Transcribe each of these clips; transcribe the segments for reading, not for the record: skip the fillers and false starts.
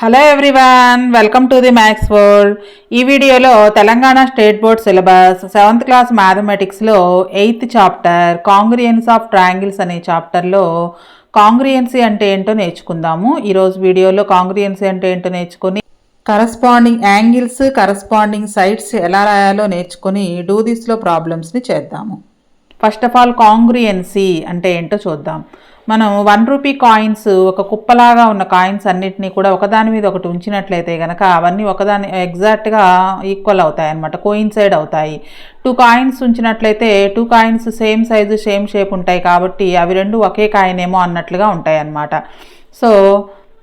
Hello everyone, welcome to the maths world. ఈ వీడియోలో Telangana state board syllabus 7th class మ్యాథమెటిక్స్లో 8th chapter congruence of triangles అనే చాప్టర్లో కాంగ్రియన్సీ అంటే ఏంటో నేర్చుకుందాము. ఈరోజు వీడియోలో కాంగ్రియన్సీ అంటే ఏంటో నేర్చుకుని కరస్పాండింగ్ యాంగిల్స్, కరస్పాండింగ్ సైడ్స్ ఎలా రాయాలో నేర్చుకుని డూ దిస్లో ప్రాబ్లమ్స్ని చేద్దాము. ఫస్ట్ ఆఫ్ ఆల్ కాంగ్రియన్సీ అంటే ఏంటో చూద్దాం. మనం 1 రూపీ కాయిన్స్, ఒక కుప్పలాగా ఉన్న కాయిన్స్ అన్నిటినీ కూడా ఒకదాని మీద ఒకటి ఉంచినట్లయితే కనుక అవన్నీ ఒకదాని ఎగ్జాక్ట్గా ఈక్వల్ అవుతాయి అన్నమాట, కోయిన్సైడ్ అవుతాయి. 2 కాయిన్స్ ఉంచినట్లయితే 2 coins same size same shape ఉంటాయి కాబట్టి అవి రెండు ఒకే కాయిన్ ఏమో అన్నట్లుగా ఉంటాయి అన్నమాట. So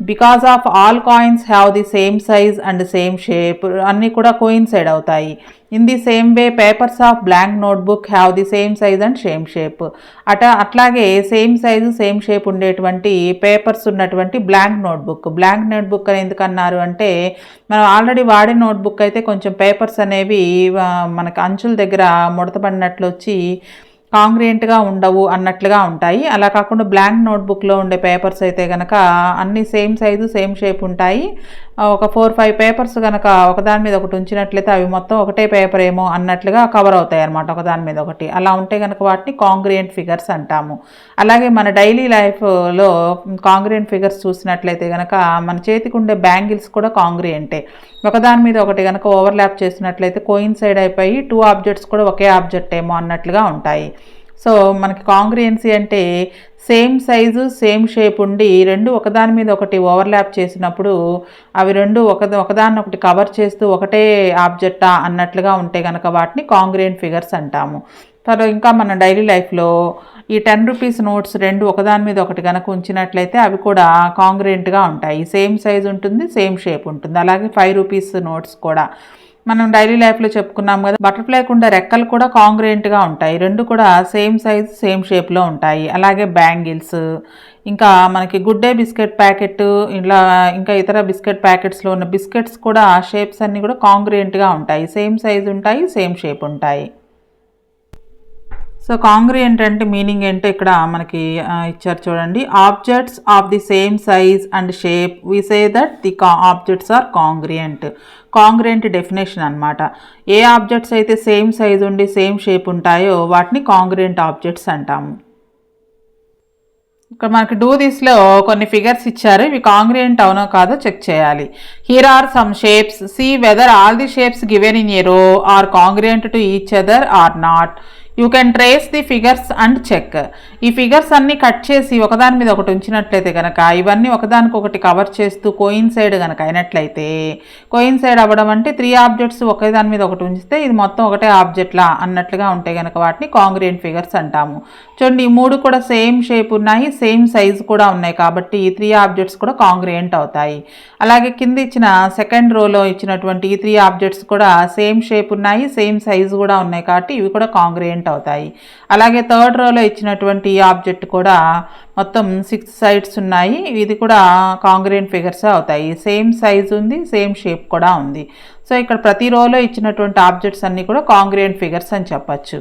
because of all coins have the same size and same shape, అన్నీ కూడా కోయిన్సైడ్ అవుతాయి. In the same way papers of blank notebook have the same size and same shape. అట్లాగే సేమ్ సైజు సేమ్ షేప్ ఉండేటువంటి papers ఉన్నటువంటి blank notebook అని ఎందుకు అన్నారు అంటే, మనం ఆల్రెడీ వాడే నోట్బుక్ అయితే కొంచెం పేపర్స్ అనేవి మనకు అంచుల దగ్గర ముడతపడినట్లు వచ్చి కాంగ్రియంట్గా ఉండవు అన్నట్లుగా ఉంటాయి. అలా కాకుండా బ్లాంక్ నోట్బుక్లో ఉండే పేపర్స్ అయితే కనుక అన్ని సేమ్ సైజు సేమ్ షేప్ ఉంటాయి. ఒక 4-5 పేపర్స్ కనుక ఒకదాని మీద ఒకటి ఉంచినట్లయితే అవి మొత్తం ఒకటే పేపర్ ఏమో అన్నట్లుగా కవర్ అవుతాయి అన్నమాట, ఒకదాని మీద ఒకటి. అలా ఉంటే కనుక వాటిని కాంగ్రియంట్ ఫిగర్స్ అంటాము. అలాగే మన డైలీ లైఫ్లో కాంగ్రియంట్ ఫిగర్స్ చూసినట్లయితే కనుక మన చేతికి ఉండే బ్యాంగిల్స్ కూడా కాంగ్రియంటే. ఒకదాని మీద ఒకటి కనుక ఓవర్లాప్ చేసినట్లయితే కోయిన్సైడ్ అయిపోయి 2 ఆబ్జెక్ట్స్ కూడా ఒకే ఆబ్జెక్ట్ ఏమో అన్నట్లుగా ఉంటాయి. సో మనకి కాంగ్రియంసీ అంటే సేమ్ సైజు సేమ్ షేప్ ఉండి రెండు ఒకదాని మీద ఒకటి ఓవర్లాప్ చేసినప్పుడు అవి రెండు ఒకదాన్ని ఒకటి కవర్ చేస్తూ ఒకటే ఆబ్జెక్టా అన్నట్లుగా ఉంటే కనుక వాటిని కాంగ్రియంట్ ఫిగర్స్ అంటాము. తర్వాత ఇంకా మన డైలీ లైఫ్లో ఈ 10 రూపీస్ నోట్స్ రెండు ఒకదాని మీద ఒకటి కనుక ఉంచినట్లయితే అవి కూడా కాంగ్రియంట్గా ఉంటాయి. సేమ్ సైజ్ ఉంటుంది, సేమ్ షేప్ ఉంటుంది. అలాగే 5 రూపీస్ నోట్స్ కూడా మనం డైలీ లైఫ్లో చెప్పుకున్నాం కదా, బటర్ఫ్లైకి ఉండే రెక్కలు కూడా కాంగ్రియంట్గా ఉంటాయి. రెండు కూడా సేమ్ సైజ్ సేమ్ షేప్లో ఉంటాయి. అలాగే బ్యాంగిల్స్, ఇంకా మనకి గుడ్ డే బిస్కెట్ ప్యాకెట్, ఇలా ఇంకా ఇతర బిస్కెట్ ప్యాకెట్స్లో ఉన్న బిస్కెట్స్ కూడా షేప్స్ అన్నీ కూడా కాంగ్రియంట్గా ఉంటాయి. సేమ్ సైజ్ ఉంటాయి, సేమ్ షేప్ ఉంటాయి. సో కాంగ్రియంట్ అంటే మీనింగ్ ఏంటో ఇక్కడ మనకి ఇచ్చారు చూడండి. Objects of the same size and shape we say that the objects are congruent. Congruent definition అనమాట. ఏ ఆబ్జెక్ట్స్ అయితే సేమ్ సైజ్ ఉండి సేమ్ షేప్ ఉంటాయో వాటిని కాంగ్రియంట్ ఆబ్జెక్ట్స్ అంటాము. ఇక్కడ మనకి డూ దిస్లో కొన్ని ఫిగర్స్ ఇచ్చారు. ఇవి కాంగ్రియంట్ అవునో కాదో చెక్ చేయాలి. Here are some shapes, see whether all the shapes given in a row are congruent to each other or not. You can trace the figures and check. ఈ figures అన్నీ cut చేసి ఒకదాని మీద ఒకటి ఉంచినట్లయితే కనుక ఇవన్నీ ఒకదానికొకటి కవర్ చేస్తూ కోయిన్సైడ్ కనుక అయినట్లయితే, కోయిన్సైడ్ అవ్వడం అంటే 3 ఆబ్జెక్ట్స్ ఒకే దాని మీద ఒకటి ఉంచితే ఇది మొత్తం ఒకటే ఆబ్జెక్ట్లా అన్నట్లుగా ఉంటే కనుక వాటిని కాంగ్రియంట్ ఫిగర్స్ అంటాము. చూడండి, ఈ 3 కూడా సేమ్ షేప్ ఉన్నాయి, సేమ్ సైజ్ కూడా ఉన్నాయి కాబట్టి ఈ 3 ఆబ్జెక్ట్స్ కూడా కాంగ్రియంట్ అవుతాయి. అలాగే కింద ఇచ్చిన సెకండ్ రోలో ఇచ్చినటువంటి ఈ 3 ఆబ్జెక్ట్స్ కూడా సేమ్ షేప్ ఉన్నాయి, సేమ్ సైజ్ కూడా ఉన్నాయి కాబట్టి ఇవి కూడా కాంగ్రియంట్ అవుతాయి. అలాగే థర్డ్ రోలో ఇచ్చినటువంటి ఈ ఆబ్జెక్ట్ కూడా మొత్తం 6 సైడ్స్ ఉన్నాయి, ఇది కూడా కాంగ్రియంట్ ఫిగర్స్ అవుతాయి. సేమ్ సైజ్ ఉంది, సేమ్ షేప్ కూడా ఉంది. సో ఇక్కడ ప్రతి రోలో ఇచ్చినటువంటి ఆబ్జెక్ట్స్ అన్నీ కూడా కాంగ్రియంట్ ఫిగర్స్ అని చెప్పచ్చు.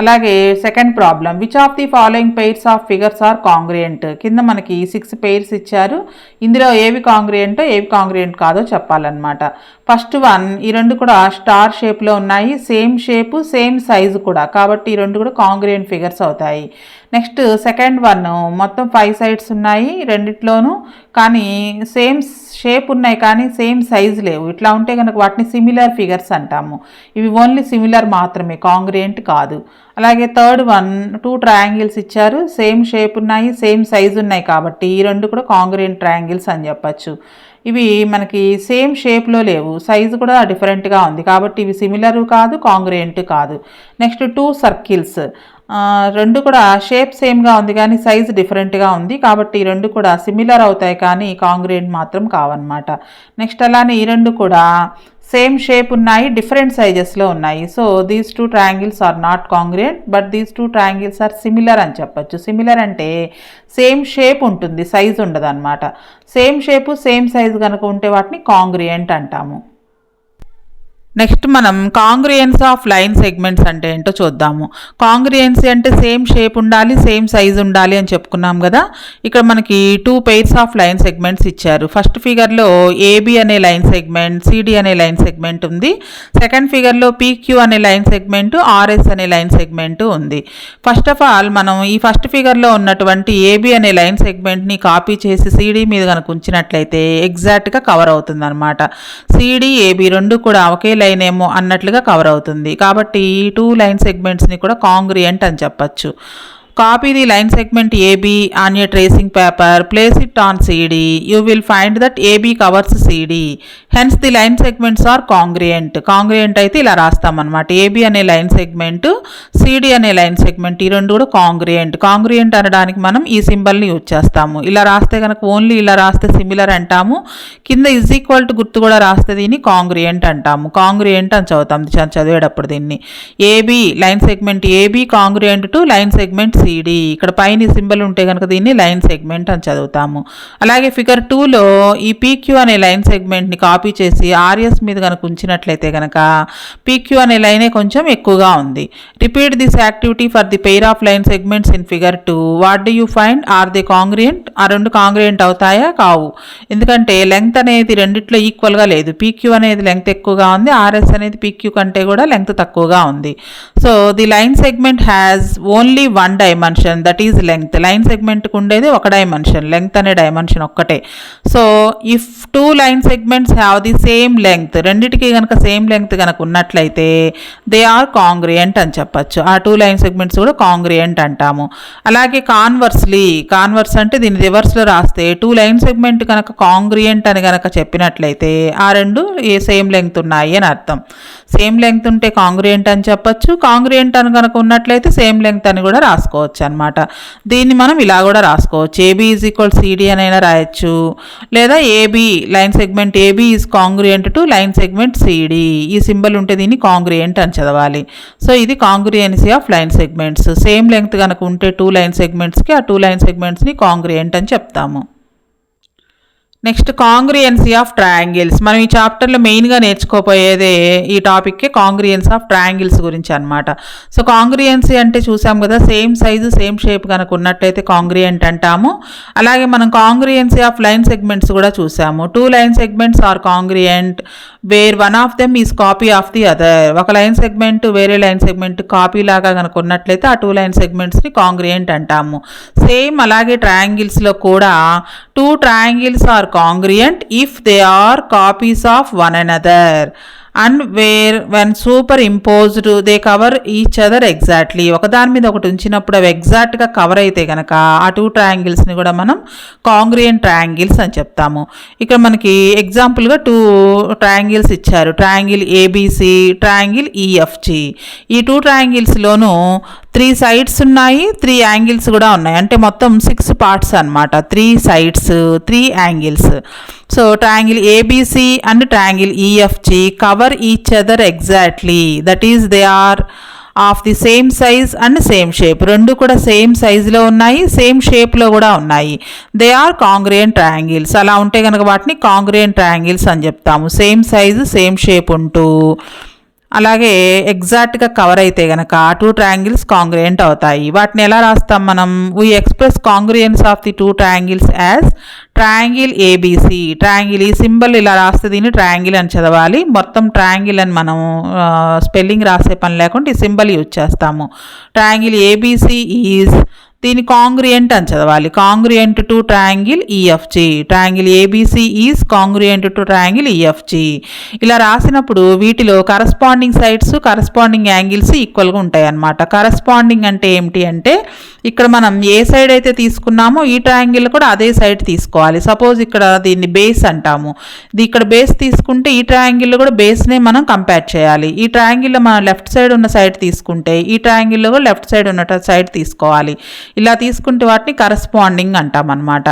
అలాగే second problem, which of the following pairs of figures are congruent. కింద మనకి 6 పెయిర్స్ ఇచ్చారు. ఇందులో ఏవి కాంగ్రియంటో ఏవి కాంగ్రియంట్ కాదో చెప్పాలన్నమాట. ఫస్ట్ వన్, ఈ రెండు కూడా స్టార్ షేప్లో ఉన్నాయి, సేమ్ షేపు సేమ్ సైజు కూడా కాబట్టి ఈ రెండు కూడా కాంగ్రియంట్ ఫిగర్స్ అవుతాయి. నెక్స్ట్ సెకండ్ వన్, మొత్తం 5 సైడ్స్ ఉన్నాయి రెండిట్లోనూ, కానీ సేమ్ షేప్ ఉన్నాయి కానీ సేమ్ సైజు లేవు. ఇట్లా ఉంటే కనుక వాటిని సిమిలర్ ఫిగర్స్ అంటాము. ఇవి ఓన్లీ సిమిలర్ మాత్రమే, కాంగ్రియంట్ కాదు. అలాగే థర్డ్ వన్, 2 ట్రయాంగిల్స్ ఇచ్చారు, సేమ్ షేప్ ఉన్నాయి, సేమ్ సైజు ఉన్నాయి కాబట్టి ఈ రెండు కూడా కాంగ్రియంట్ ట్రయాంగిల్స్ అని చెప్పచ్చు. ఇవి మనకి సేమ్ షేప్లో లేవు, సైజు కూడా డిఫరెంట్గా ఉంది కాబట్టి ఇవి సిమిలర్ కాదు, కాంగ్రియంట్ కాదు. నెక్స్ట్ 2 సర్కిల్స్, రెండు కూడా షేప్ సేమ్గా ఉంది కానీ సైజు డిఫరెంట్గా ఉంది కాబట్టి ఈ రెండు కూడా సిమిలర్ అవుతాయి కానీ కాంగ్రియంట్ మాత్రం కావన్నమాట. నెక్స్ట్ అలానే ఈ రెండు కూడా సేమ్ షేప్ ఉన్నాయి, డిఫరెంట్ సైజెస్లో ఉన్నాయి. So these 2 triangles are not congruent but these 2 triangles are similar అని చెప్పచ్చు. సిమిలర్ అంటే సేమ్ షేప్ ఉంటుంది, సైజు ఉండదు అనమాట. సేమ్ షేపు సేమ్ సైజు కనుక ఉంటే వాటిని కాంగ్రియంట్ అంటాము. నెక్స్ట్ మనం కాంగ్రియన్స్ ఆఫ్ లైన్ సెగ్మెంట్స్ అంటే ఏంటో చూద్దాము. కాంగ్రియన్సీ అంటే సేమ్ షేప్ ఉండాలి, సేమ్ సైజ్ ఉండాలి అని చెప్పుకున్నాం కదా. ఇక్కడ మనకి 2 pairs ఆఫ్ లైన్ సెగ్మెంట్స్ ఇచ్చారు. ఫస్ట్ ఫిగర్లో ఏబి అనే లైన్ సెగ్మెంట్, సిడి అనే లైన్ సెగ్మెంట్ ఉంది. సెకండ్ ఫిగర్లో పీక్యూ అనే లైన్ సెగ్మెంట్, ఆర్ఎస్ అనే లైన్ సెగ్మెంట్ ఉంది. ఫస్ట్ ఆఫ్ ఆల్ మనం ఈ ఫస్ట్ ఫిగర్లో ఉన్నటువంటి ఏబి అనే లైన్ సెగ్మెంట్ని కాపీ చేసి సిడి మీద కనుక ఉంచినట్లయితే ఎగ్జాక్ట్గా కవర్ అవుతుంది అనమాట. సిడి ఏబి రెండు కూడా ఒకే లైన్ ఏమో అన్నట్లుగా కవర్ అవుతుంది. కాబట్టి ఈ 2 లైన్ సెగ్మెంట్స్ని కూడా కాంగ్రియంట్ అని చెప్పచ్చు. Copy the line segment AB on your tracing paper, place it on CD. You will find that AB covers CD. Hence the line segments are congruent. Congruent అయితే ఇలా రాస్తాం అనమాట. AB అనే లైన్ సెగ్మెంట్, CD అనే line segment ఈ రెండు కూడా congruent. Congruent అనడానికి మనం ఈ సింబల్ని యూజ్ చేస్తాము. ఇలా రాస్తే కనుక ఓన్లీ ఇలా రాస్తే సిమిలర్ అంటాము. కింద ఈజ్ ఈక్వల్ టు గుర్తు కూడా రాస్తే దీన్ని కాంగ్రియంట్ అంటాము. కాంగ్రియంట్ అని చదువుతాం చదివేటప్పుడు దీన్ని. AB line segment AB congruent to line segment CD. ఇక్కడ పైన సింబల్ ఉంటే కనుక దీన్ని లైన్ సెగ్మెంట్ అని చదువుతాము. అలాగే ఫిగర్ 2లో ఈ పీక్యూ అనే లైన్ సెగ్మెంట్ని కాపీ చేసి ఆర్ఎస్ మీద కనుక ఉంచినట్లయితే కనుక పీక్యూ అనే లైనే కొంచెం ఎక్కువగా ఉంది. Repeat this activity for the pair of line segments in figure 2. What do you find? Are they congruent? ఆ రెండు కాంగ్రియంట్ అవుతాయా? కావు. ఎందుకంటే లెంగ్త్ అనేది రెండిట్లో ఈక్వల్గా లేదు. పీక్యూ అనేది లెంగ్త్ ఎక్కువగా ఉంది, ఆర్ఎస్ అనేది పీక్యూ కంటే కూడా లెంగ్త్ తక్కువగా ఉంది. So the line segment has only 1 dimension, that is length. Line సెగ్మెంట్కి ఉండేది ఒక డైమెన్షన్, లెంగ్త్ అనే డైమెన్షన్ ఒక్కటే. So if 2 line segments have the same length, రెండిటికి కనుక సేమ్ లెంగ్త్ కనుక ఉన్నట్లయితే దే ఆర్ కాంగ్రియంట్ అని చెప్పచ్చు. ఆ 2 లైన్ సెగ్మెంట్స్ కూడా కాంగ్రియంట్ అంటాము. అలాగే కాన్వర్స్లీ, కాన్వర్స్ అంటే దీన్ని రివర్స్లో రాస్తే 2 లైన్ సెగ్మెంట్ కనుక కాంగ్రియంట్ అని కనుక చెప్పినట్లయితే ఆ రెండు సేమ్ లెంగ్త్ ఉన్నాయి అని అర్థం. సేమ్ లెంగ్త్ ఉంటే కాంగ్రియంట్ అని చెప్పచ్చు, కాంగ్రియంట్ అని కనుక ఉన్నట్లయితే సేమ్ లెంగ్త్ అని కూడా రాసుకోవచ్చు అనమాట. దీన్ని మనం ఇలా కూడా రాసుకోవచ్చు. ఏబీ ఈజ్ ఈక్వల్ సిడి అని అయినా రాయొచ్చు, లేదా AB line segment AB is congruent to line segment CD. ఈ సింబల్ ఉంటే దీన్ని కాంగ్రియంట్ అని చదవాలి. సో ఇది congruency of line segments. Same length కనుక ఉంటే 2 లైన్ సెగ్మెంట్స్కి ఆ 2 లైన్ సెగ్మెంట్స్ని కాంగ్రియంట్ అని చెప్తాము. Next congruency of triangles. మనం ఈ చాప్టర్లో మెయిన్గా నేర్చుకోపోయేదే ఈ టాపిక్కే కాంగ్రియంస్ ఆఫ్ ట్రయాంగిల్స్ గురించి అనమాట. సో కాంగ్రియంసీ అంటే చూసాం కదా, సేమ్ సైజు సేమ్ షేప్ కనుక ఉన్నట్లయితే కాంగ్రియంట్ అంటాము. అలాగే మనం కాంగ్రియంసీ ఆఫ్ లైన్ సెగ్మెంట్స్ కూడా చూసాము. 2 line segments are congruent where one of them is copy of the other. ఒక లైన్ సెగ్మెంట్ వేరే లైన్ సెగ్మెంట్ కాపీ లాగా కనుక ఉన్నట్లయితే ఆ 2 లైన్ సెగ్మెంట్స్ని కాంగ్రియంట్ అంటాము. సేమ్ అలాగే ట్రయాంగిల్స్లో కూడా 2 triangles are congruent if they are copies of one another and where when superimposed they cover each other exactly. ఒకదాని మీద ఒకటి ఉంచినప్పుడు అవి ఎగ్జాక్ట్గా కవర్ అయితే కనుక ఆ 2 ట్రయాంగిల్స్ని కూడా మనం కాంగ్రియంట్ ట్రయాంగిల్స్ అని చెప్తాము. ఇక్కడ మనకి ఎగ్జాంపుల్గా 2 ట్రయాంగిల్స్ ఇచ్చారు. Triangle A B C, triangle E F G. ఈ 2 ట్రయాంగిల్స్లోనూ 3 సైడ్స్ ఉన్నాయి, 3 యాంగిల్స్ కూడా ఉన్నాయి. అంటే మొత్తం 6 పార్ట్స్ అనమాట. 3 sides, 3 angles. So triangle A B C and triangle E F G cover each other exactly, that is they are of the same size and same shape. రెండు కూడా సేమ్ సైజులో ఉన్నాయి, సేమ్ షేప్లో కూడా ఉన్నాయి. They are congruent triangles. అలా ఉంటే కనుక వాటిని కాంగ్రియంట్ ట్రయాంగిల్స్ అని చెప్తాము. సేమ్ సైజు సేమ్ షేప్ ఉంటూ అలాగే ఎగ్జాక్ట్గా కవర్ అయితే కనుక 2 ట్రయాంగిల్స్ కాంగ్రియంట్ అవుతాయి. వాటిని ఎలా రాస్తాం మనం? We express congruence of the 2 triangles as triangle A B C. Triangle ఈ సింబల్ ఇలా రాస్తే దీన్ని ట్రయాంగిల్ అని చదవాలి. మొత్తం ట్రయాంగిల్ అని మనం స్పెల్లింగ్ రాసే పని లేకుండా ఈ సింబల్ యూజ్ చేస్తాము. ట్రయాంగిల్ ఏబిసి ఈజ్, దీన్ని కాంగ్రియంట్ అని చదవాలి. Congruent to triangle E F G. Triangle A B C is congruent to triangle E F G. ఇలా రాసినప్పుడు వీటిలో కరస్పాండింగ్ సైడ్స్, కరస్పాండింగ్ యాంగిల్స్ ఈక్వల్గా ఉంటాయి అన్నమాట. కరస్పాండింగ్ అంటే ఏమిటి అంటే ఇక్కడ మనం ఏ సైడ్ అయితే తీసుకున్నామో ఈ ట్రయాంగిల్ కూడా అదే సైడ్ తీసుకోవాలి. సపోజ్ ఇక్కడ దీన్ని బేస్ అంటాము. ఇక్కడ బేస్ తీసుకుంటే ఈ ట్రయాంగిల్లో కూడా బేస్నే మనం కంపేర్ చేయాలి. ఈ ట్రయాంగిల్లో మనం లెఫ్ట్ సైడ్ ఉన్న సైడ్ తీసుకుంటే ఈ ట్రయాంగిల్లో కూడా లెఫ్ట్ సైడ్ ఉన్న సైడ్ తీసుకోవాలి. ఇలా తీసుకుంటే వాటిని కరస్పాండింగ్ అంటాం అన్నమాట.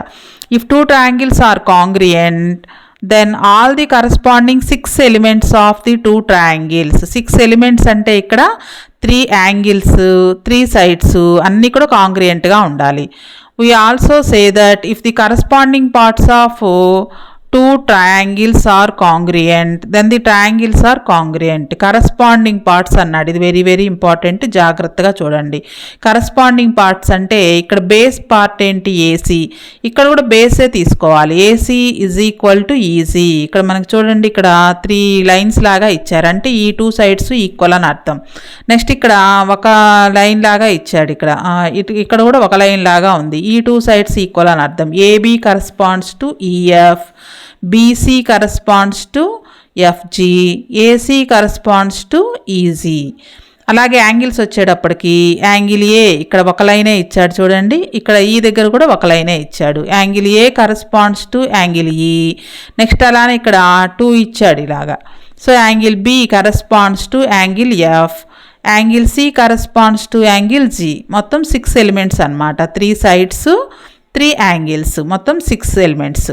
If 2 triangles are congruent then all the corresponding 6 elements of the 2 triangles, 6 elements అంటే ఇక్కడ 3 angles, 3 sides అన్నీ కూడా కాంగ్రియంట్గా ఉండాలి. We also say that if the corresponding parts of two triangles are congruent, then the triangles are congruent. Corresponding parts అన్నాడు, ఇది very very important, జాగ్రత్తగా చూడండి. Corresponding parts అంటే ఇక్కడ బేస్ పార్ట్ ఏంటి, ఏసీ, ఇక్కడ కూడా బేసే తీసుకోవాలి. AC is equal to easy. ఇక్కడ మనకు చూడండి, ఇక్కడ 3 లైన్స్ లాగా ఇచ్చారు, అంటే ఈ 2 సైడ్స్ ఈక్వల్ అని అర్థం. నెక్స్ట్ ఇక్కడ ఒక లైన్ లాగా ఇచ్చాడు, ఇక్కడ కూడా ఒక లైన్ లాగా ఉంది, ఈ 2 సైడ్స్ ఈక్వల్ అని అర్థం. AB corresponds to EF, BC corresponds to FG, AC corresponds to EZ. అలాగే యాంగిల్స్ వచ్చేటప్పటికి యాంగిల్ ఏ ఇక్కడ ఒక లైనే ఇచ్చాడు చూడండి, ఇక్కడ ఈ దగ్గర కూడా ఒక లైనే ఇచ్చాడు. Angle A corresponds to angle E. Next అలానే ఇక్కడ 2 ఇచ్చాడు ఇలాగా. So angle B corresponds to angle F, angle C corresponds to angle G. మొత్తం 6 ఎలిమెంట్స్ అన్నమాట, 3 సైడ్స్ 3 యాంగిల్స్, మొత్తం 6 elements.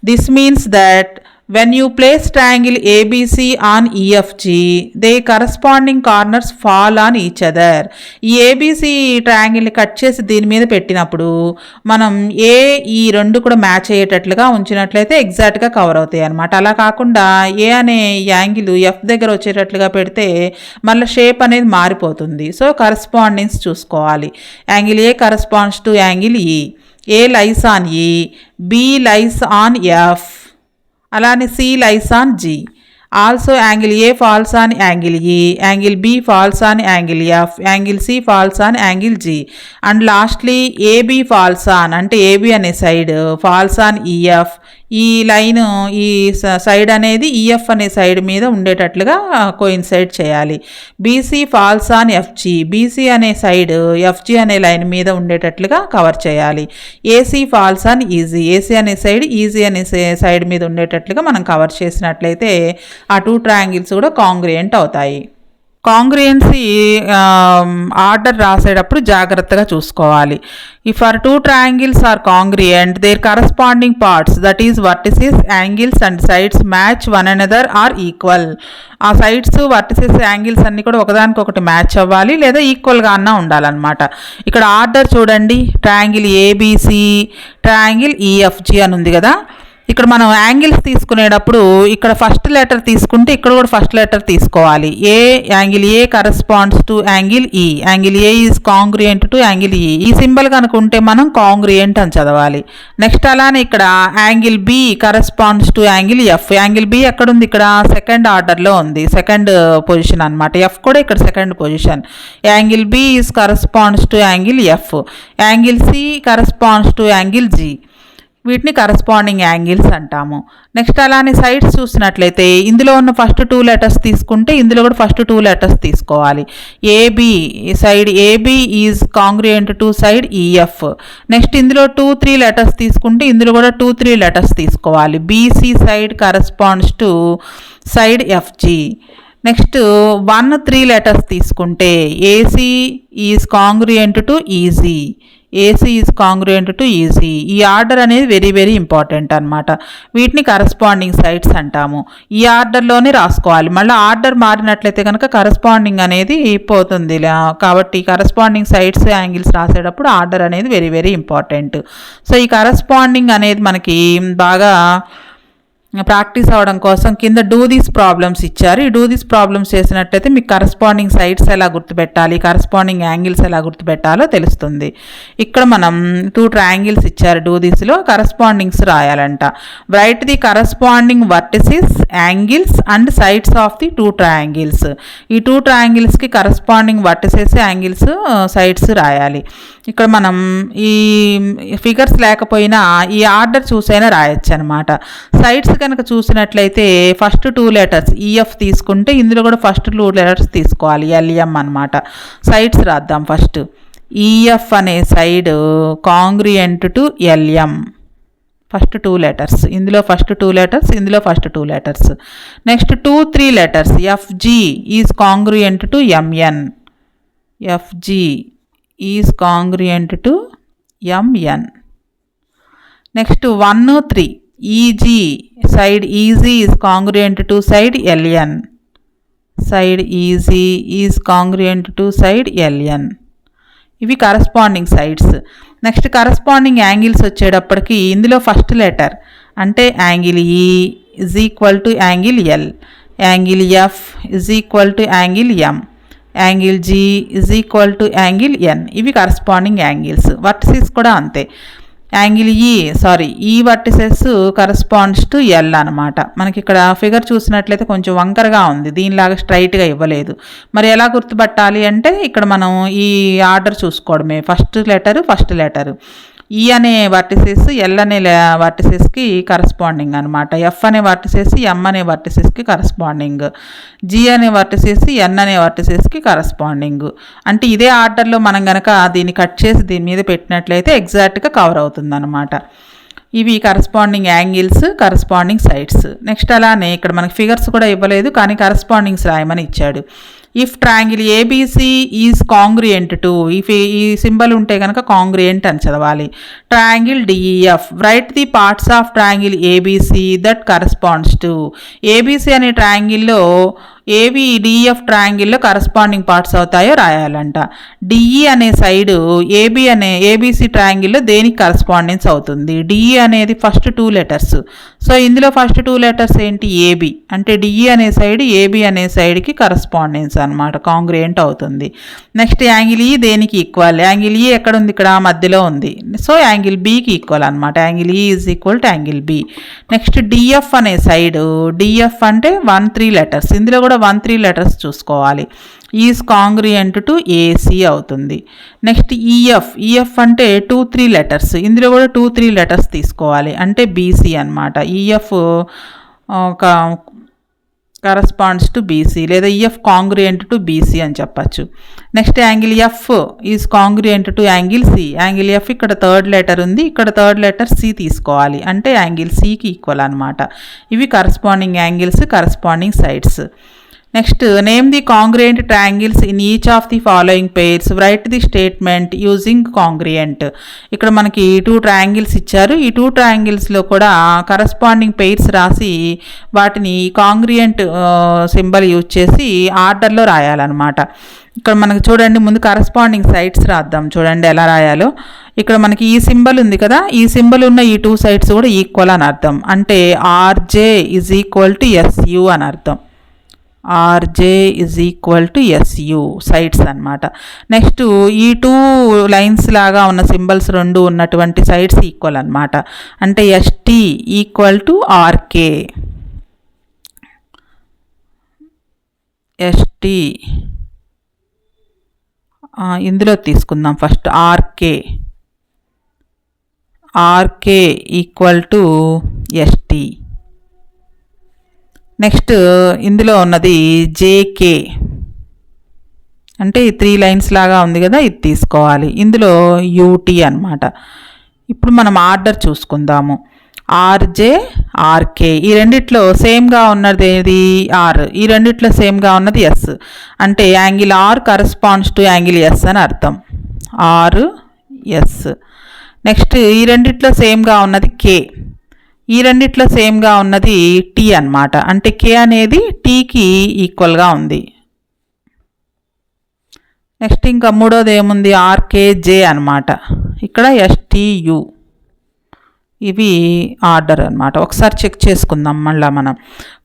This means that when you place triangle ABC on EFG, the corresponding corners fall on each other. ఈ ABC ట్రయాంగిల్ని cut చేసి దీని మీద పెట్టినప్పుడు మనం ఈ 2 కూడా మ్యాచ్ అయ్యేటట్లుగా ఉంచినట్లయితే ఎగ్జాక్ట్గా కవర్ అవుతాయి అనమాట. అలా కాకుండా ఏ అనే యాంగిల్ ఎఫ్ దగ్గర వచ్చేటట్లుగా పెడితే మళ్ళీ షేప్ అనేది మారిపోతుంది. సో కరస్పాండింగ్స్ చూసుకోవాలి. Angle A corresponds to angle ఈ, A lies on E, B lies on F, అలానే C lies on G. Also angle A falls on angle E, angle B falls on angle F, angle C falls on angle G, and lastly AB falls on, అంటే AB అనే side falls on EF. ఈ line ఈ side అనేది E F అనే side మీద ఉండేటట్లుగా coincide చేయాలి. B C falls on F G, B C అనే సైడ్ ఎఫ్జీ అనే లైన్ మీద ఉండేటట్లుగా కవర్ చేయాలి. A C falls on E G, A C అనే సైడ్ ఈజీ అనే సైడ్ మీద ఉండేటట్లుగా మనం కవర్ చేసినట్లయితే ఆ 2 ట్రయాంగిల్స్ కూడా కాంగ్రియంట్ అవుతాయి. కాంగ్రియంసీ ఆర్డర్ రాసేటప్పుడు జాగ్రత్తగా చూసుకోవాలి. If are 2 triangles are congruent, their corresponding parts, that is vertices, angles and sides match one another or equal. ఆ సైడ్స్ వర్టిసెస్ యాంగిల్స్ అన్నీ కూడా ఒకదానికొకటి మ్యాచ్ అవ్వాలి లేదా ఈక్వల్గా అన్నా ఉండాలన్నమాట. ఇక్కడ ఆర్డర్ చూడండి, ట్రయాంగిల్ ఏబిసి, ట్రయాంగిల్ ఈఎఫ్జి అని ఉంది కదా. ఇక్కడ మనం యాంగిల్స్ తీసుకునేటప్పుడు ఇక్కడ ఫస్ట్ లెటర్ తీసుకుంటే ఇక్కడ కూడా ఫస్ట్ లెటర్ తీసుకోవాలి. Angle A corresponds to angle E, angle A is congruent to angle E. ఈ సింబల్ కనుకుంటే మనం కాంగ్రియంట్ అని చదవాలి. నెక్స్ట్ అలానే ఇక్కడ angle B corresponds to angle F, angle B ఎక్కడ ఉంది, ఇక్కడ సెకండ్ ఆర్డర్లో ఉంది, సెకండ్ పొజిషన్ అనమాట. ఎఫ్ కూడా ఇక్కడ second position. Angle B is corresponds to angle F, angle C corresponds to angle G. వీటిని కరస్పాండింగ్ యాంగిల్స్ అంటాము. నెక్స్ట్ అలానే సైడ్స్ చూసినట్లయితే ఇందులో ఉన్న ఫస్ట్ 2 లెటర్స్ తీసుకుంటే ఇందులో కూడా ఫస్ట్ 2 లెటర్స్ తీసుకోవాలి. A B side A B is congruent to side E F. Next ఇందులో 2-3 లెటర్స్ తీసుకుంటే ఇందులో కూడా 2-3 లెటర్స్ తీసుకోవాలి. B C side corresponds to side F G. Next 1-3 letters తీసుకుంటే A C is congruent to EG, AC is congruent to EG. ఈ order అనేది very very important అనమాట. వీటిని కరస్పాండింగ్ సైడ్స్ అంటాము. ఈ ఆర్డర్లోనే రాసుకోవాలి. మళ్ళీ ఆర్డర్ మారినట్లయితే కనుక కరస్పాండింగ్ అనేది పోతుంది. కాబట్టి కరస్పాండింగ్ సైడ్స్ యాంగిల్స్ రాసేటప్పుడు ఆర్డర్ అనేది వెరీ వెరీ ఇంపార్టెంట్. సో ఈ కరస్పాండింగ్ అనేది మనకి బాగా ప్రాక్టీస్ అవ్వడం కోసం కింద డూ దీస్ ప్రాబ్లమ్స్ ఇచ్చారు. ఈ డూ దీస్ ప్రాబ్లమ్స్ చేసినట్లయితే మీకు కరస్పాండింగ్ సైడ్స్ ఎలా గుర్తుపెట్టాలి, కరస్పాండింగ్ యాంగిల్స్ ఎలా గుర్తుపెట్టాలో తెలుస్తుంది. ఇక్కడ మనం 2 ట్రయాంగిల్స్ ఇచ్చారు. డూ దీస్లో కరస్పాండింగ్స్ రాయాలంట. Write the corresponding vertices, angles and sides of the 2 triangles. ఈ 2 ట్రయాంగిల్స్కి కరస్పాండింగ్ వర్టిసెస్, యాంగిల్స్, సైడ్స్ రాయాలి. ఇక్కడ మనం ఈ ఫిగర్స్ లేకపోయినా ఈ ఆర్డర్ చూసైనా రాయొచ్చు అనమాట. సైడ్స్ కనుక చూసినట్లయితే ఫస్ట్ 2 లెటర్స్ ఈఎఫ్ తీసుకుంటే ఇందులో కూడా ఫస్ట్ 2 లెటర్స్ తీసుకోవాలి, ఎల్ఎం అనమాట. సైడ్స్ రాద్దాం. ఫస్ట్ ఈఎఫ్ అనే side congruent to LM, first 2 letters, ఇందులో ఫస్ట్ 2 లెటర్స్, ఇందులో first 2 letters. Next 2-3 letters FG is congruent to MN, FG is congruent to MN. Next 1-3 EG side EG is congruent to side LN, side EG is congruent to side LN. ఇవి corresponding sides. Next corresponding angles వచ్చేటప్పటికి ఇందులో first letter అంటే angle E is equal to angle L, angle F is equal to angle M, angle G is equal to angle N. ఇవి corresponding angles. Vertices కూడా అంతే. Angle ఈ vertices corresponds to L అనమాట. మనకి ఇక్కడ figure చూసినట్లయితే కొంచెం వంకరగా ఉంది, దీనిలాగా స్ట్రైట్గా ఇవ్వలేదు. మరి ఎలా గుర్తుపట్టాలి అంటే ఇక్కడ మనం ఈ ఆర్డర్ చూసుకోవడమే. ఫస్ట్ లెటరు ఈ అనే వర్టిసెస్ ఎల్ అనే వర్టిసెస్కి కరస్పాండింగ్ అనమాట. ఎఫ్ అనే వర్టిసెస్ ఎం అనే వర్టిసెస్కి కరస్పాండింగ్, జీ అనే వర్టిసెస్ ఎన్ అనే వర్టిసెస్కి కరస్పాండింగ్. అంటే ఇదే ఆర్డర్లో మనం కనుక దీన్ని కట్ చేసి దీని మీద పెట్టినట్లయితే ఎగ్జాక్ట్గా కవర్ అవుతుంది అనమాట. ఇవి corresponding angles, corresponding sides. Next అలానే ఇక్కడ మనకి ఫిగర్స్ కూడా ఇవ్వలేదు కానీ కరస్పాండింగ్స్ రాయమని ఇచ్చాడు. If triangle A B C is congruent to, ఈ సింబల్ ఉంటే కనుక కాంగ్రియంట్ అని చదవాలి. Triangle D E F, write the parts of triangle A B C that corresponds to. A B C అనే ట్రయాంగిల్లో ఏవి డిఎఫ్ ట్రయాంగిల్లో కరస్పాండింగ్ పార్ట్స్ అవుతాయో రాయాలంట. డిఈ అనే సైడు ఏబీసీ ట్రయాంగిల్లో దేనికి కరస్పాండెన్స్ అవుతుంది? డిఈ అనేది ఫస్ట్ 2 లెటర్స్. సో ఇందులో ఫస్ట్ 2 లెటర్స్ ఏంటి? ఏబి. అంటే డిఈ అనే సైడ్ ఏబి అనే సైడ్కి కరస్పాండెన్స్ అనమాట, కాంగ్రియంట్ అవుతుంది. నెక్స్ట్ యాంగిల్ ఈ దేనికి ఈక్వల్? యాంగిల్ ఈ ఎక్కడ ఉంది? ఇక్కడ మధ్యలో ఉంది. సో యాంగిల్ బికి ఈక్వల్ అనమాట. Angle E is equal to angle B. Next D F అనే సైడ్, డిఎఫ్ అంటే 1-3 లెటర్స్. ఇందులో కూడా 1-3 లెటర్స్ చూసుకోవాలి. ఈజ్ కాంగ్రియంట్ టు ఏసీ అవుతుంది. నెక్స్ట్ ఈఎఫ్ అంటే 2-3 లెటర్స్. ఇందులో కూడా 2-3 లెటర్స్ తీసుకోవాలి, అంటే బీసీ అనమాట. ఈఎఫ్ కరస్పాండ్స్ టు బీసీ, లేదా ఈఎఫ్ కాంగ్రియంట్ టు బీసీ అని చెప్పచ్చు. Next angle F is congruent to angle C. Angle F ఇక్కడ 3rd లెటర్ ఉంది, ఇక్కడ 3rd లెటర్ సి తీసుకోవాలి, అంటే యాంగిల్ సికి ఈక్వల్ అనమాట. ఇవి corresponding angles, corresponding sides. Next name the congruent triangles in each of the following pairs, right the statement using congruent. ఇక్కడ మనకి 2 ట్రయాంగిల్స్ ఇచ్చారు. ఈ 2 ట్రయాంగిల్స్లో కూడా కరస్పాండింగ్ పెయిర్స్ రాసి వాటిని కాంగ్రియంట్ సింబల్ యూజ్ చేసి ఆర్డర్లో రాయాలన్నమాట. ఇక్కడ మనకు చూడండి, ముందు కరస్పాండింగ్ సైడ్స్ రాద్దాం. చూడండి ఎలా రాయాలో. ఇక్కడ మనకి ఈ సింబల్ ఉంది కదా, ఈ సింబల్ ఉన్న ఈ 2 సైడ్స్ కూడా ఈక్వల్ అని అర్థం. అంటే RJ is equal to SU అని అర్థం. RJ is equal to SU sides అనమాట. నెక్స్ట్ ఈ 2 లైన్స్ లాగా ఉన్న సింబల్స్ 2 ఉన్నటువంటి సైడ్స్ ఈక్వల్ అనమాట. అంటే S T equal to R K. S T ఇందులో తీసుకుందాం first. R K equal to S T. Next ఇందులో ఉన్నది జేకే, అంటే 3 లైన్స్ లాగా ఉంది కదా, ఇది తీసుకోవాలి. ఇందులో యూటీ అనమాట. ఇప్పుడు మనం ఆర్డర్ చూసుకుందాము. ఆర్జే, ఆర్కే, ఈ రెండిట్లో సేమ్గా ఉన్నది ఏది? ఆర్. ఈ రెండిట్లో సేమ్గా ఉన్నది ఎస్. అంటే angle R corresponds to angle S అని అర్థం. Are yes. నెక్స్ట్ ఈ రెండిట్లో సేమ్గా ఉన్నది కే. ఈ రెండిట్లో సేమ్గా ఉన్నది టీ అనమాట. అంటే కే అనేది టీకి ఈక్వల్గా ఉంది. నెక్స్ట్ ఇంకా మూడోది ఏముంది? ఆర్కేజే అనమాట. ఇక్కడ ఎస్టీయు. ఇవి ఆర్డర్ అనమాట. ఒకసారి చెక్ చేసుకుందాం మళ్ళీ మనం.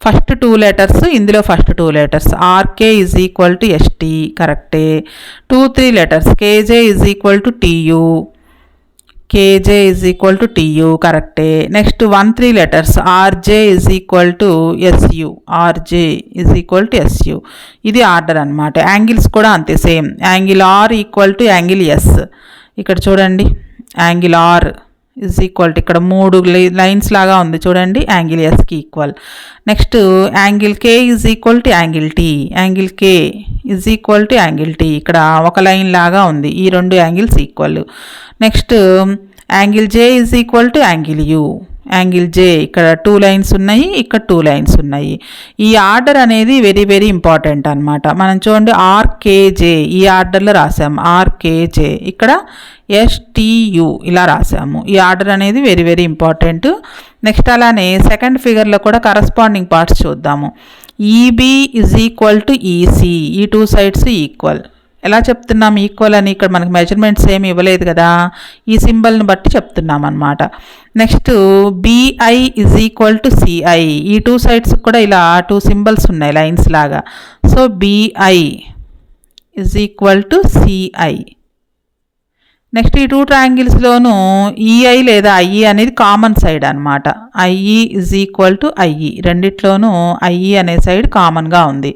ఫస్ట్ 2 లెటర్స్, ఇందులో first 2 letters. RK is equal to ST, కరెక్టే. 2-3 letters. KJ is equal to TU, KJ is equal to TU, కరెక్టే. Next 1-3 letters. RJ is equal to SU, RJ is equal to SU. ఇది order అనమాట. Angles కూడా అంతే, same. Angle R equal to angle S. ఇక్కడ చూడండి, angle R is equal to, ఇక్కడ 3 lines లాగా ఉంది చూడండి, angle ఎస్కి equal. Next angle K is equal to angle T. Angle K is equal to angle T. ఇక్కడ ఒక లైన్ లాగా ఉంది, ఈ 2 angles equal. Next angle J is equal to angle U. Angle J ఇక్కడ 2 lines ఉన్నాయి, ఇక్కడ 2 lines ఉన్నాయి. ఈ ఆర్డర్ అనేది వెరీ వెరీ ఇంపార్టెంట్ అనమాట. మనం చూడండి, ఆర్కేజే ఈ ఆర్డర్లో రాసాము. ఆర్కేజే ఇక్కడ ఎస్టీయు ఇలా రాసాము. ఈ ఆర్డర్ అనేది వెరీ వెరీ ఇంపార్టెంట్. నెక్స్ట్ అలానే సెకండ్ ఫిగర్లో కూడా కరస్పాండింగ్ పార్ట్స్ చూద్దాము. EB is equal to EC. ఈ 2 సైడ్స్ ఈక్వల్. ఎలా చెప్తున్నాం ఈక్వల్ అని? ఇక్కడ మనకి మెజర్మెంట్స్ ఏమి ఇవ్వలేదు కదా, ఈ సింబల్ని బట్టి చెప్తున్నాం అనమాట. Next BI is equal to CI. ఈ టూ సైడ్స్ కూడా ఇలా టూ సింబల్స్ ఉన్నాయి లైన్స్ లాగా. So BI is equal to CI. Next ఈ టూ ట్రయాంగిల్స్లోనూ ఈఐ లేదా ఐఈ అనేది కామన్ సైడ్ అనమాట. IE is equal to IE, రెండిట్లోనూ ఐఈ అనే సైడ్ కామన్గా ఉంది.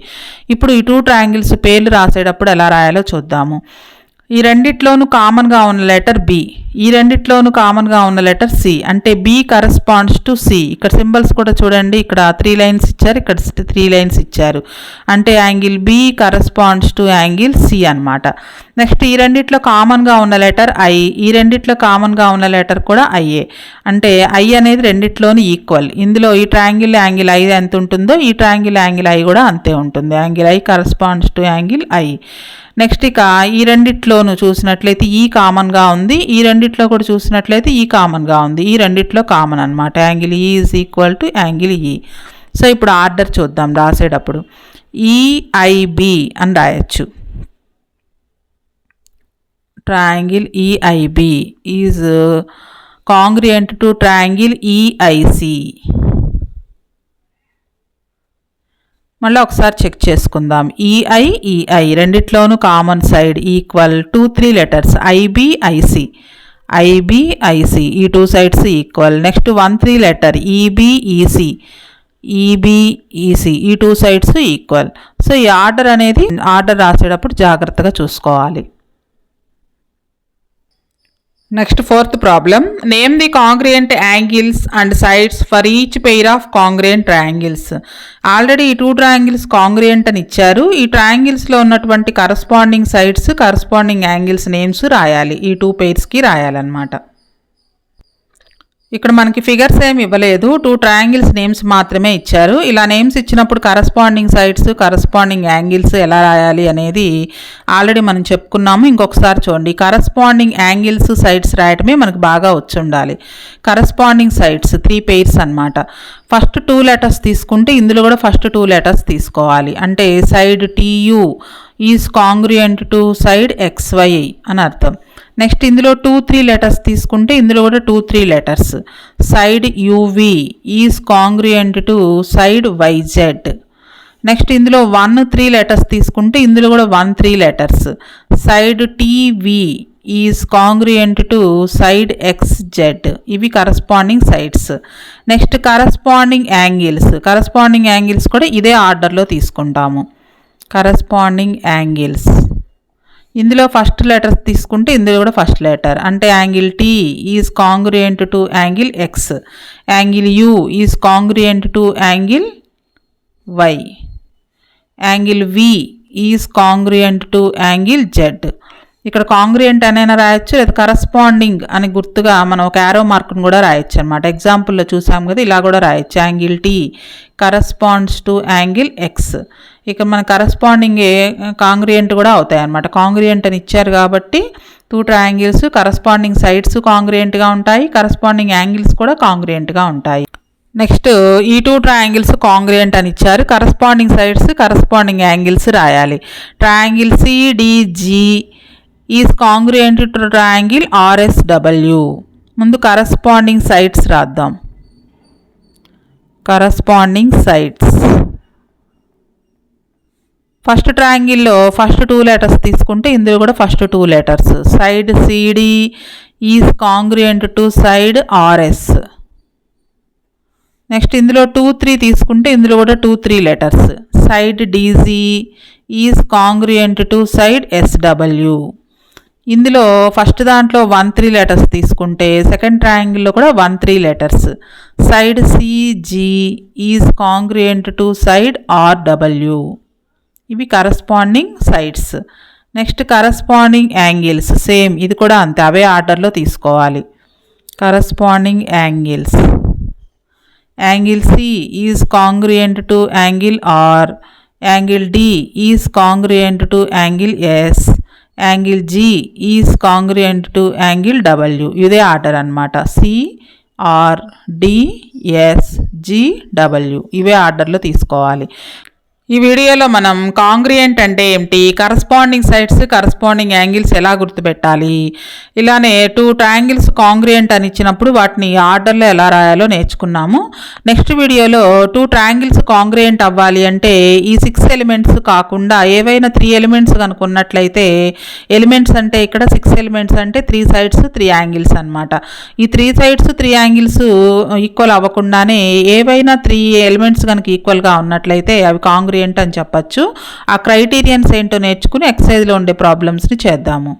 ఇప్పుడు ఈ టూ ట్రయాంగిల్స్ పేర్లు రాసేటప్పుడు ఎలా రాయాలో చూద్దాము. ఈ రెండిట్లోనూ కామన్గా ఉన్న లెటర్ బి, ఈ రెండిట్లోనూ కామన్గా ఉన్న లెటర్ సి. అంటే బి కరస్పాండ్స్ టు సి. ఇక్కడ సింబల్స్ కూడా చూడండి, ఇక్కడ 3 లైన్స్ ఇచ్చారు, ఇక్కడ 3 లైన్స్ ఇచ్చారు. అంటే angle B corresponds to angle C అనమాట. నెక్స్ట్ ఈ రెండిట్లో కామన్గా ఉన్న లెటర్ ఐ, ఈ రెండిట్లో కామన్గా ఉన్న లెటర్ కూడా ఐఏ. అంటే ఐ అనేది రెండిట్లోనూ ఈక్వల్. ఇందులో ఈ ట్రయాంగిల్ యాంగిల్ ఐ ఎంత ఉంటుందో ఈ ట్రయాంగిల్ యాంగిల్ ఐ కూడా అంతే ఉంటుంది. Angle I corresponds to angle I. Next ఇక ఈ రెండిట్లోనూ చూసినట్లయితే ఈ కామన్గా ఉంది, ఈ రెండిట్లో కూడా చూసినట్లయితే ఈ కామన్గా ఉంది. ఈ రెండిట్లో కామన్ అనమాట. Angle E is equal to angle E. So ఇప్పుడు ఆర్డర్ చూద్దాం రాసేటప్పుడు. ఈఐబి అని రాయొచ్చు. Triangle EIB is congruent to triangle EIC. మళ్ళీ ఒకసారి చెక్ చేసుకుందాం. ఈఐ రెండిట్లోనూ common side equal 2 3 letters IB IC. IB IC ఈ two sides equal. Next 1 3 letter EB EC. EB EC ఈ టూ సైడ్స్ ఈక్వల్. సో ఈ ఆర్డర్ అనేది ఆర్డర్ రాసేటప్పుడు జాగ్రత్తగా చూసుకోవాలి. Next fourth problem. Name the congruent angles and sides for each pair of congruent triangles. Already ఈ two triangles congruent అని ఇచ్చారు. ఈ ట్రయాంగిల్స్లో ఉన్నటువంటి corresponding sides corresponding angles names రాయాలి. ఈ టూ పెయిర్స్కి రాయాలన్నమాట. ఇక్కడ మనకి ఫిగర్స్ ఏమి ఇవ్వలేదు, టూ ట్రయాంగిల్స్ నేమ్స్ మాత్రమే ఇచ్చారు. ఇలా నేమ్స్ ఇచ్చినప్పుడు కరస్పాండింగ్ సైడ్స్ కరస్పాండింగ్ యాంగిల్స్ ఎలా రాయాలి అనేది ఆల్రెడీ మనం చెప్పుకున్నాము. ఇంకొకసారి చూడండి. కరస్పాండింగ్ యాంగిల్స్ సైడ్స్ రాయటమే మనకు బాగా వచ్చి ఉండాలి. కరస్పాండింగ్ సైడ్స్ 3 పెయిర్స్ అనమాట. ఫస్ట్ 2 లెటర్స్ తీసుకుంటే ఇందులో కూడా ఫస్ట్ 2 లెటర్స్ తీసుకోవాలి. అంటే side TU is congruent to side XY అని అర్థం. నెక్స్ట్ ఇందులో 2 3 లెటర్స్ తీసుకుంటే ఇందులో కూడా 2 3 letters. Side U V is congruent to side YZ. Next ఇందులో 1 3 లెటర్స్ తీసుకుంటే ఇందులో కూడా 1 3 letters. Side T V is congruent to side XZ. ఇవి corresponding sides. Next corresponding angles. Corresponding angles కూడా ఇదే ఆర్డర్లో తీసుకుంటాము. కరస్పాండింగ్ యాంగిల్స్ ఇందులో ఫస్ట్ లెటర్స్ తీసుకుంటే ఇందులో కూడా ఫస్ట్ లెటర్. అంటే angle T is congruent to angle X. Angle U is congruent to angle Y. Angle V is congruent to angle Z. ఇక్కడ కాంగ్రియంట్ అనైనా రాయొచ్చు, లేదా కరస్పాండింగ్ అని గుర్తుగా మనం ఒక యారో మార్క్ను కూడా రాయొచ్చు అనమాట. ఎగ్జాంపుల్లో చూసాం కదా, ఇలా కూడా రాయొచ్చు. Angle T corresponds to angle X. ఇక మన కరస్పాండింగ్ కాంగ్రియంట్ కూడా అవుతాయి అన్నమాట. కాంగ్రియంట్ అని ఇచ్చారు కాబట్టి 2 ట్రయాంగిల్స్ కరస్పాండింగ్ సైడ్స్ కాంగ్రియంట్గా ఉంటాయి, కరస్పాండింగ్ యాంగిల్స్ కూడా కాంగ్రియంట్గా ఉంటాయి. నెక్స్ట్ ఈ 2 ట్రయాంగిల్స్ కాంగ్రియంట్ అని ఇచ్చారు. కరస్పాండింగ్ సైడ్స్ కరస్పాండింగ్ యాంగిల్స్ రాయాలి. Triangle CDG is congruent to triangle RSW. ముందు కరస్పాండింగ్ సైడ్స్ రాద్దాం. కరస్పాండింగ్ సైడ్స్ ఫస్ట్ ట్రయాంగిల్లో ఫస్ట్ 2 లెటర్స్ తీసుకుంటే ఇందులో కూడా first 2 letters. Side CD is congruent to side RS. Next ఇందులో 2 3 తీసుకుంటే ఇందులో కూడా 2 3 letters. Side DZ is congruent to side SW. ఇందులో ఫస్ట్ దాంట్లో 1 3 లెటర్స్ తీసుకుంటే సెకండ్ ట్రయాంగిల్లో కూడా 1 3 letters. Side CG is congruent to side RW. ఇవి corresponding sides. Next corresponding angles same, ఇది కూడా అంతే, అవే ఆర్డర్లో తీసుకోవాలి. Corresponding angles. Angle C is congruent to angle R. Angle D is congruent to angle S. Angle G is congruent to angle W. ఇదే order అనమాట. CR D S G W ఇవే ఆర్డర్లో తీసుకోవాలి. ఈ వీడియోలో మనం కాంగ్రియంట్ అంటే ఏమిటి, కరస్పాండింగ్ సైడ్స్ కరస్పాండింగ్ యాంగిల్స్ ఎలా గుర్తుపెట్టాలి, ఇలానే 2 ట్రయాంగిల్స్ కాంగ్రియంట్ అని ఇచ్చినప్పుడు వాటిని ఆర్డర్లో ఎలా రాయాలో నేర్చుకున్నాము. నెక్స్ట్ వీడియోలో 2 ట్రయాంగిల్స్ కాంగ్రియంట్ అవ్వాలి అంటే ఈ 6 ఎలిమెంట్స్ కాకుండా ఏవైనా 3 ఎలిమెంట్స్ కనుకున్నట్లయితే, ఎలిమెంట్స్ అంటే ఇక్కడ 6 ఎలిమెంట్స్ అంటే 3 సైడ్స్ 3 యాంగిల్స్ అనమాట. ఈ 3 సైడ్స్ 3 యాంగిల్స్ ఈక్వల్ అవ్వకుండానే ఏవైనా 3 ఎలిమెంట్స్ కనుక ఈక్వల్గా ఉన్నట్లయితే అవి కాంగ్రియంట్ అని చెప్పచ్చు. ఆ క్రైటీరియన్స్ ఏంటో నేర్చుకుని ఎక్సర్సైజ్లో ఉండే ప్రాబ్లమ్స్ని చేద్దాము.